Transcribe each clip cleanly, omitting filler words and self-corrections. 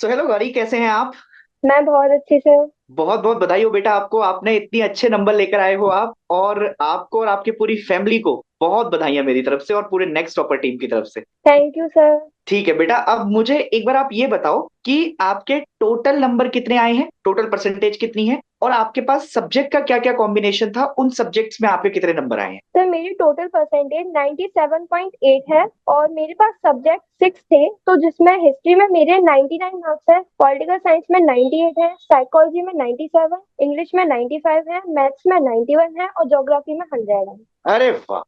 So hello Gauri, कैसे हैं आप? मैं बहुत अच्छे से हूँ। बहुत बहुत बधाई हो बेटा आपको, आपने इतनी अच्छे नंबर लेकर आए हो आप, और आपको और आपकी पूरी फैमिली को बहुत बधाइयां मेरी तरफ से और पूरे नेक्स्ट टॉपर टीम की तरफ से। Thank you sir. ठीक है बेटा, अब मुझे एक बार आप ये बताओ कि आपके टोटल नंबर कितने आए हैं, टोटल परसेंटेज कितनी है, और आपके पास सब्जेक्ट का क्या क्या कॉम्बिनेशन था, उन सब्जेक्ट्स में आपके कितने नंबर आए हैं? सर मेरी टोटल परसेंटेज 97.8 है और मेरे पास सब्जेक्ट 6 थे, तो जिसमें हिस्ट्री में मेरे 99 मार्क्स है, पॉलिटिकल साइंस में 98 है, साइकोलॉजी में 97, इंग्लिश में 95 है, मैथ्स में 91 है और ज्योग्राफी में 100 है। अरे वाह!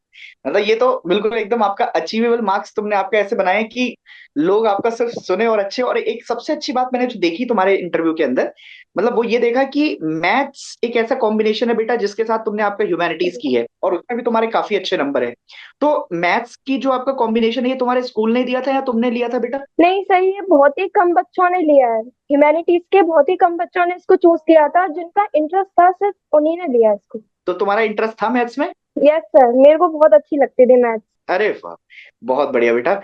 मतलब ये तो बिल्कुल एकदम आपका अचीवेबल मार्क्स तुमने आपका ऐसे बनाए हैं कि लोग आपका सिर्फ सुने और अच्छे। और एक सबसे अच्छी बात मैंने जो देखी तुम्हारे इंटरव्यू के अंदर, मतलब वो ये देखा कि मैथ्स एक ऐसा कॉम्बिनेशन है बेटा जिसके साथ तुमने आपका ह्यूमैनिटीज की है और उसमें भी तुम्हारे काफी अच्छे नंबर है। तो मैथ्स की जो आपका कॉम्बिनेशन है, ये तुम्हारे स्कूल ने दिया था या तुमने लिया था बेटा? नहीं सर, ये बहुत ही कम बच्चों ने लिया है। ह्यूमैनिटीज के बहुत ही कम बच्चों ने इसको चूज किया था, जिनका इंटरेस्ट था सिर्फ उन्हीं ने लिया इसको। तो तुम्हारा इंटरेस्ट था मैथ्स में? यस सर, मेरे को बहुत अच्छी लगती थी मैथ। अरे वाह! बहुत बढ़िया बेटा।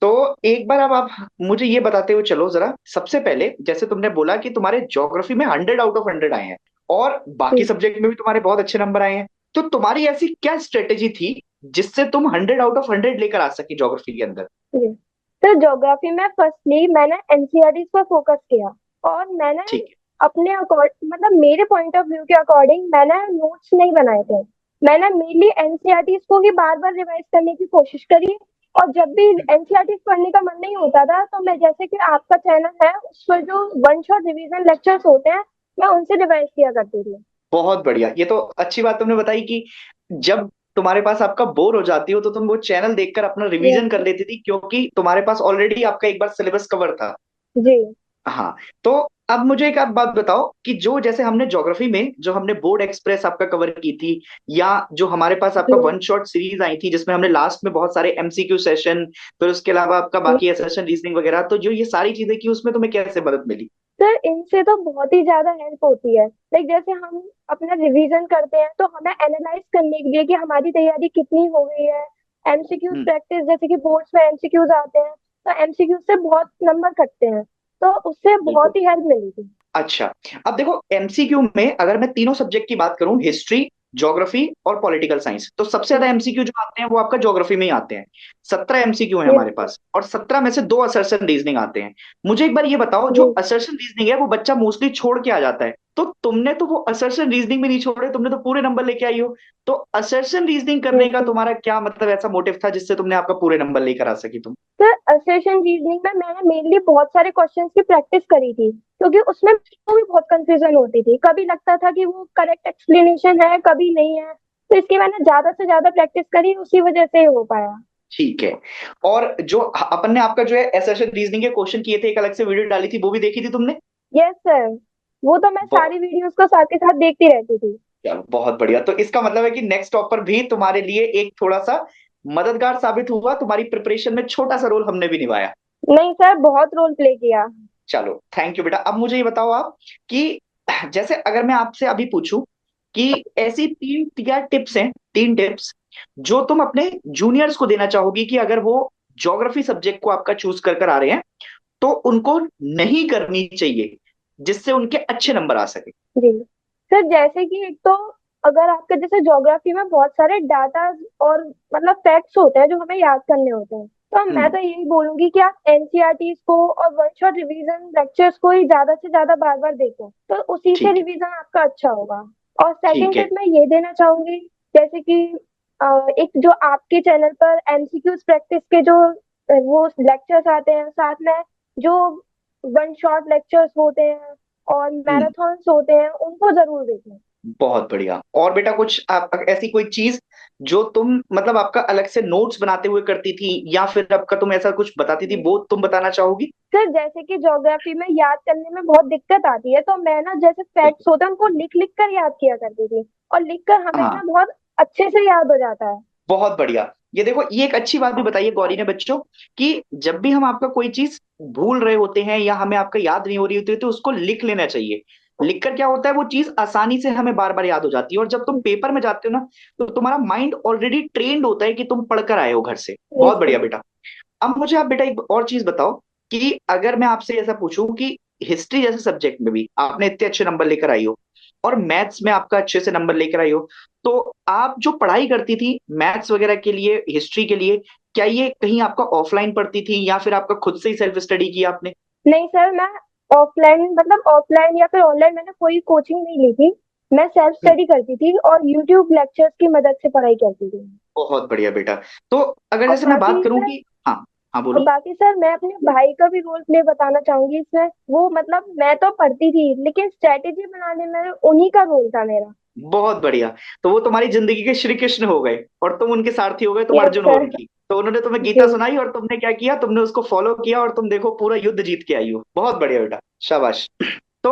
तो एक बार अब आप मुझे ये बताते हुए चलो जरा, सबसे पहले जैसे तुमने बोला कि तुम्हारे ज्योग्राफी में 100 आउट ऑफ 100 आए हैं और बाकी सब्जेक्ट में भी तुम्हारे बहुत अच्छे नंबर आए हैं, तो तुम्हारी ऐसी क्या स्ट्रेटेजी थी जिससे तुम 100 आउट ऑफ 100 लेकर आ सकी ज्योग्राफी के अंदर? जी, तो ज्योग्राफी में फर्स्टली मैंने एनसीईआरटी पर फोकस किया और मैंने ठीक है। अपने अकॉर्ड मतलब मेरे पॉइंट ऑफ व्यू के अकॉर्डिंग मैंने नोट्स नहीं बनाए थे। मैंने मेनली एनसीईआरटी को ही बार बार रिवाइज करने की कोशिश करी। और जब भी एनसीईआरटी पढ़ने का मन नहीं होता था, तो मैं जैसे कि आपका चैनल है उस पर जो वन शॉट रिवीजन लेक्चर्स होते हैं, मैं उनसे रिवाइज किया करती थी। बहुत बढ़िया, ये तो अच्छी बात तुमने बताई कि जब तुम्हारे पास आपका बोर हो जाती हो तो तुम वो चैनल देखकर अपना रिवीजन कर जी। लेती थी, क्योंकि तुम्हारे पास ऑलरेडी आपका एक बार सिलेबस कवर था। जी। हाँ। तो अब मुझे एक आप बात बताओ कि जो जैसे हमने ज्योग्राफी में जो हमने बोर्ड एक्सप्रेस आपका कवर की थी, या जो हमारे पास आपका वन शॉट सीरीज आई थी जिसमें हमने लास्ट में बहुत सारे एमसीक्यू सेशन, फिर उसके अलावा आपका जी बाकी एसेशन रीजनिंग वगैरह, तो जो ये सारी चीजें की उसमें तुम्हें कैसे मदद मिली? सर, इनसे तो बहुत ही ज्यादा हेल्प होती है। लाइक जैसे हम अपना रिवीजन करते हैं तो हमें एनालाइज करने के लिए कि हमारी तैयारी कितनी हो गई है। एमसीक्यूज हम्म। प्रैक्टिस, जैसे कि बोर्ड्स में एमसीक्यूज आते हैं, तो एमसीक्यूज से बहुत नंबर कटते हैं, तो उससे बिल्कुल। बहुत ही हेल्प मिली थी। अच्छा, अब देखो एमसीक्यू में अगर मैं तीनों सब्जेक्ट की बात करूं, हिस्ट्री, ज्योग्राफी और पॉलिटिकल साइंस, तो सबसे ज्यादा एमसीक्यू जो आते हैं वो आपका ज्योग्राफी में ही आते हैं। 17 एमसीक्यू है जी। हमारे पास और 17 में से दो असर्शन रीजनिंग आते हैं। मुझे एक बार ये बताओ, जो जी। असर्शन रीजनिंग है वो बच्चा मोस्टली छोड़ के आ जाता है, तो तुमने तो वो असर्शन रीजनिंग भी नहीं छोड़े, तुमने तो पूरे नंबर लेके आई हो। तो असर्शन रीजनिंग करने का जी तुम्हारा क्या मतलब ऐसा मोटिव था जिससे तुमने आपका पूरे नंबर लेकर आ सकी तुम? सर, असर्शन रीजनिंग में मैंने मेनली बहुत सारे क्वेश्चंस की प्रैक्टिस करी थी, क्योंकि उसमें को भी बहुत कंफ्यूजन होती थी। कभी लगता था कि वो करेक्ट एक्सप्लेनेशन है, कभी नहीं है, तो इसकी मैंने ज्यादा से ज्यादा प्रैक्टिस करी, उसी वजह से हो पाया। ठीक है। और जो अपन ने आपका जो है एसएशन रीजनिंग के क्वेश्चन किए थे, एक अलग से वीडियो डाली थी, वो भी देखी थी तुमने? यस सर, वो तो मैं बहुत। सारी वीडियोस को साथ के साथ देखती रहती थी। चलो बहुत बढ़िया, तो इसका मतलब है कि नेक्स्ट टॉपर भी तुम्हारे लिए एक थोड़ा सा मददगार साबित हुआ, तुम्हारी प्रिपरेशन में छोटा सा रोल हमने भी निभाया। नहीं सर, बहुत रोल प्ले किया। चलो थैंक यू बेटा। अब मुझे ये बताओ आप कि जैसे अगर मैं आपसे अभी पूछूं कि ऐसी तीन क्या टिप्स हैं, तीन टिप्स जो तुम अपने जूनियर्स को देना चाहोगी कि अगर वो ज्योग्राफी सब्जेक्ट को आपका चूज कर कर आ रहे हैं तो उनको नहीं करनी चाहिए, जिससे उनके अच्छे नंबर आ सके। जी सर, जैसे कि एक तो अगर आपके जैसे ज्योग्राफी में बहुत सारे डाटा और मतलब फैक्ट्स होते हैं जो हमें याद करने होते हैं, तो मैं हम्म। तो यही बोलूंगी कि आप एनसीईआरटी को और वन शॉट रिवीजन लेक्चर्स को ही ज्यादा से ज्यादा बार बार देखो, तो उसी से ठीक है। रिवीजन आपका अच्छा होगा। और सेकंड ठीक है। टिप मैं ये देना चाहूंगी, जैसे कि एक जो आपके चैनल पर एमसीक्यूज प्रैक्टिस के जो वो लेक्चर्स आते हैं, साथ में जो वन शॉट लेक्चर्स होते हैं और हम्म। मैराथन्स होते हैं, उनको जरूर देखें। बहुत बढ़िया। और बेटा कुछ आप ऐसी कोई चीज जो तुम मतलब आपका अलग से नोट्स बनाते हुए करती थी, या फिर आपका तुम ऐसा कुछ बताती थी, वो तुम बताना चाहोगी? सर जैसे कि ज्योग्राफी में याद करने में बहुत दिक्कत आती है, तो मैं ना जैसे बिल्कुल। फैक्ट्स होते हैं उनको लिख लिख कर याद किया करती थी, और लिख कर हमें हाँ। ना बहुत अच्छे से याद हो जाता है। बहुत बढ़िया। ये देखो, ये एक अच्छी बात भी बताइए गौरी ने बच्चों, कि जब भी हम आपका कोई चीज भूल रहे होते हैं या हमें आपका याद नहीं हो रही होती है तो उसको लिख लेना चाहिए। लिखकर क्या होता है, वो चीज आसानी से हमें बार बार याद हो जाती है, और जब तुम पेपर में जाते हो ना तो तुम्हारा माइंड ऑलरेडी ट्रेंड होता है कि तुम पढ़कर आए हो घर से। जी बहुत सर। बढ़िया बेटा। अब मुझे आप बेटा एक और चीज बताओ कि अगर मैं आपसे ऐसा पूछूं कि हिस्ट्री जैसे सब्जेक्ट में भी आपने इतने अच्छे नंबर लेकर आई हो और मैथ्स में आपका अच्छे से नंबर लेकर आई हो, तो आप जो पढ़ाई करती थी मैथ्स वगैरह के लिए, हिस्ट्री के लिए, क्या ये कहीं आपका ऑफलाइन पढ़ती थी या फिर आपका खुद से ही सेल्फ स्टडी किया आपने? नहीं सर, मैं ऑफलाइन मतलब ऑफलाइन या फिर ऑनलाइन मैंने कोई कोचिंग नहीं ली थी। मैं सेल्फ हम्म, स्टडी करती थी और यूट्यूब लेक्चर्स की मदद से पढ़ाई करती थी। बहुत बढ़िया बेटा। तो अगर और जैसे मैं बात बाकी करूं सर कि हाँ, हाँ और बोलो। बाकी सर मैं अपने भाई का भी रोल प्ले बताना चाहूंगी इसमें। वो मतलब मैं तो पढ़ती थी लेकिन स्ट्रेटेजी बनाने में उन्हीं का रोल था मेरा। बहुत बढ़िया। तो वो तुम्हारी जिंदगी के श्री कृष्ण हो गए और तुम उनके सारथी हो गए, तुम यस अर्जुन हो सर। उनकी। तो उन्होंने तुम्हें जी। गीता सुनाई और तुमने क्या किया, तुमने उसको फॉलो किया और तुम देखो पूरा युद्ध जीत के आई हो। बहुत बढ़िया बेटा, शाबाश। तो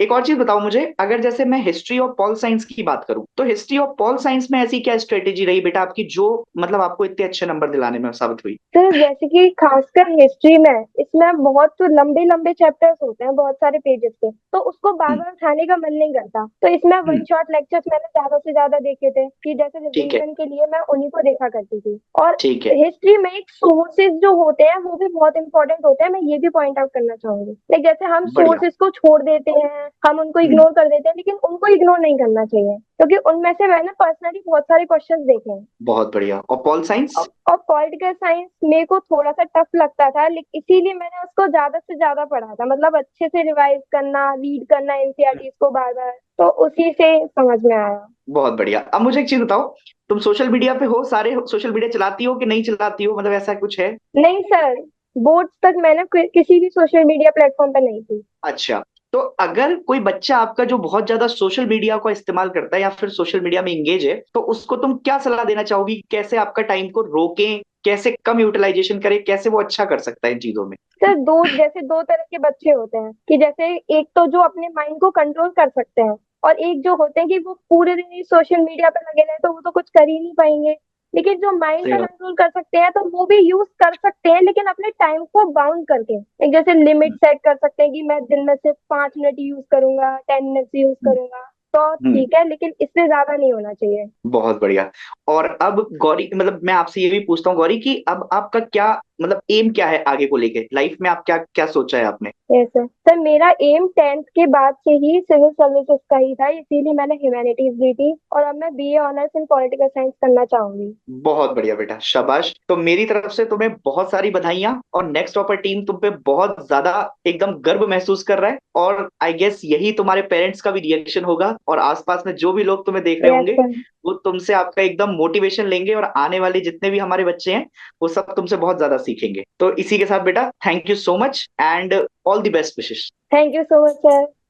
एक और चीज बताओ मुझे, अगर जैसे मैं हिस्ट्री और पॉल साइंस की बात करूं, तो हिस्ट्री और पॉल साइंस में ऐसी क्या स्ट्रेटेजी रही बेटा आपकी जो मतलब आपको इतने अच्छे नंबर दिलाने में साबित हुई? सर जैसे कि खासकर हिस्ट्री में इसमें बहुत लंबे लंबे चैप्टर्स होते हैं, बहुत सारे पेजेस के, तो उसको बार हम्म, बार उठाने का मन नहीं करता। तो इसमें वन हम्म, शॉट लेक्चर्स मैंने ज्यादा से ज्यादा देखे थे कि जैसे ठीक है, रिवीजन के लिए मैं उन्हीं को देखा करती थी। और ठीक है, हिस्ट्री में एक सोर्सेज जो होते हैं वो भी बहुत इंपॉर्टेंट होते हैं, मैं ये भी पॉइंट आउट करना चाहूंगी। लाइक जैसे हम बढ़िया। सोर्सेज को छोड़ देते हैं, हम उनको हम्म, इग्नोर कर देते हैं, लेकिन उनको इग्नोर नहीं करना चाहिए क्योंकि उनमें से मैंने पर्सनली बहुत सारे क्वेश्चंस देखे हैं। बहुत बढ़िया। और पॉल साइंस? और पॉलिटिकल साइंस मेरे को थोड़ा सा टफ लगता था, लेकिन इसीलिए मैंने उसको ज्यादा से ज्यादा पढ़ा था, मतलब अच्छे से रिवाइज करना, रीड करना एनसीईआरटी को बार बार, तो उसी से समझ में आया। बहुत बढ़िया। अब मुझे एक चीज बताओ, तुम सोशल मीडिया पे हो, सारे सोशल मीडिया चलाती हो कि नहीं चलाती हो, मतलब ऐसा कुछ है? नहीं सर, बोर्ड्स तक मैंने किसी भी सोशल मीडिया प्लेटफॉर्म पे नहीं थी। अच्छा। तो अगर कोई बच्चा आपका जो बहुत ज्यादा सोशल मीडिया का इस्तेमाल करता है या फिर सोशल मीडिया में इंगेज है, तो उसको तुम क्या सलाह देना चाहोगी, कैसे आपका टाइम को रोकें, कैसे कम यूटिलाइजेशन करें, कैसे वो अच्छा कर सकता है इन चीजों में? सर दो तरह के बच्चे होते हैं कि जैसे एक तो जो अपने माइंड को कंट्रोल कर सकते हैं, और एक जो होते हैं कि वो पूरे दिन ही सोशल मीडिया पे लगे रहे तो वो तो कुछ कर ही नहीं पाएंगे। लेकिन जो माइंड सही का बात। कंट्रोल कर सकते हैं तो वो भी यूज कर सकते हैं, लेकिन अपने टाइम को बाउंड करके। एक जैसे लिमिट हम्म, सेट कर सकते हैं कि मैं दिन में सिर्फ 5 मिनट यूज करूंगा, 10 मिनट यूज हम्म, करूंगा, तो हम्म, ठीक है, लेकिन इससे ज्यादा नहीं होना चाहिए। बहुत बढ़िया। और अब गौरी, मतलब मैं आपसे ये भी पूछता हूँ गौरी कि अब आपका क्या मतलब एम क्या है आगे को लेके लाइफ में, आप क्या क्या सोचा है आपने? Yes sir. सर मेरा एम 10th के बाद से ही सिविल सर्विसेज का ही था, इसीलिए मैंने ह्यूमैनिटीज ली थी और अब मैं BA honours in political science करना चाहूंगी। बहुत बढ़िया बेटा, शाबाश। तो मेरी तरफ से तुम्हें बहुत सारी बधाइयां, और नेक्स्ट टॉपर टीम तुम पे बहुत ज्यादा एकदम गर्व महसूस कर रहा है, और आई गेस यही तुम्हारे पेरेंट्स का भी रिएक्शन होगा, और आसपास में जो भी लोग तुम्हें देख रहे यस होंगे सर। वो तुमसे आपका एकदम मोटिवेशन लेंगे, और आने वाले जितने भी हमारे बच्चे हैं वो सब तुमसे बहुत ज्यादा सीखेंगे। तो इसी के साथ बेटा, thank you so much and all the best Vishesh. Thank you so much sir.